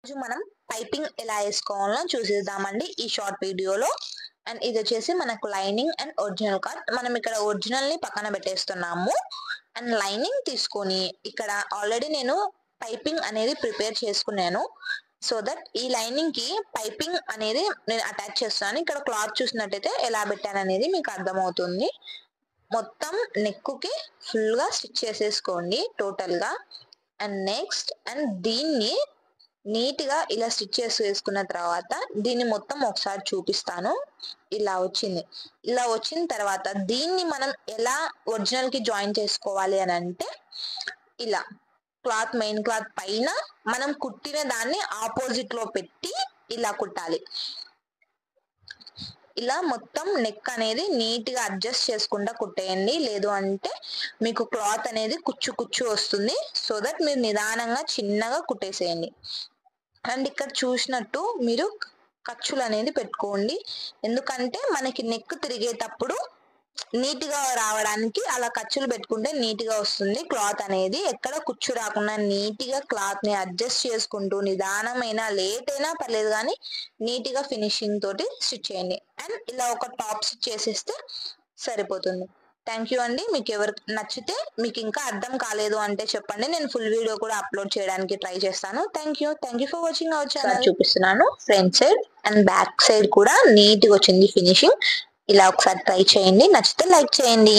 రోజు మనం పైపింగ్ ఎలా వేసుకోవాలో చూసేద్దామండి ఈ షార్ట్ వీడియోలో. అండ్ ఇది వచ్చేసి మనకు లైనింగ్ అండ్ ఒరిజినల్ కట్. మనం ఇక్కడ ఒరిజినల్ ని పక్కన పెట్టేస్తున్నాము అండ్ లైనింగ్ తీసుకొని ఇక్కడ ఆల్రెడీ నేను పైపింగ్ అనేది ప్రిపేర్ చేసుకున్నాను. సో దట్ ఈ లైనింగ్ కి పైపింగ్ అనేది నేను అటాచ్ చేస్తాను. ఇక్కడ క్లాత్ చూసినట్టయితే ఎలా పెట్టాను అనేది మీకు అర్థమవుతుంది. మొత్తం నెక్కుకి ఫుల్ గా స్టిచ్ చేసేసుకోండి టోటల్ గా. అండ్ నెక్స్ట్ దీన్ని నీట్ గా ఇలా స్టిచ్ చేసి వేసుకున్న తర్వాత దీన్ని మొత్తం ఒకసారి చూపిస్తాను. ఇలా వచ్చింది. ఇలా వచ్చిన తర్వాత దీన్ని మనం ఎలా ఒరిజినల్ కి జాయిన్ చేసుకోవాలి అని అంటే, ఇలా క్లాత్ మెయిన్ క్లాత్ పైన మనం కుట్టిన దాన్ని ఆపోజిట్ లో పెట్టి ఇలా కుట్టాలి. ఇలా మొత్తం నెక్ అనేది నీట్ గా అడ్జస్ట్ చేసుకుంటా కుట్టేయండి. లేదు అంటే మీకు క్లాత్ అనేది కుచ్చు కుచ్చు వస్తుంది. సో దట్ మీరు నిదానంగా చిన్నగా కుట్టేసేయండి. అండ్ ఇక్కడ చూసినట్టు మీరు ఖర్చులు అనేది పెట్టుకోండి. ఎందుకంటే మనకి నెక్ తిరిగేటప్పుడు నీట్ గా రావడానికి అలా ఖర్చులు పెట్టుకుంటే నీట్ గా వస్తుంది. క్లాత్ అనేది ఎక్కడ కుచ్చు రాకుండా నీట్ గా క్లాత్ ని అడ్జస్ట్ చేసుకుంటూ నిదానమైన లేట్ అయినా పర్లేదు కానీ నీట్ గా ఫినిషింగ్ తోటి స్టిచ్ చేయండి. అండ్ ఇలా ఒక టాప్ స్టిచ్ చేసేస్తే సరిపోతుంది. థ్యాంక్ యూ అండి. మీకు ఎవరికి నచ్చితే, మీకు ఇంకా అర్థం కాలేదు అంటే చెప్పండి, నేను ఫుల్ వీడియో కూడా అప్లోడ్ చేయడానికి ట్రై చేస్తాను. Thank you for watching our channel. చూపిస్తున్నాను front side and back side కూడా నీట్ గా వచ్చింది ఫినిషింగ్. ఇలా ఒకసారి ట్రై చేయండి. నచ్చితే లైక్ చేయండి.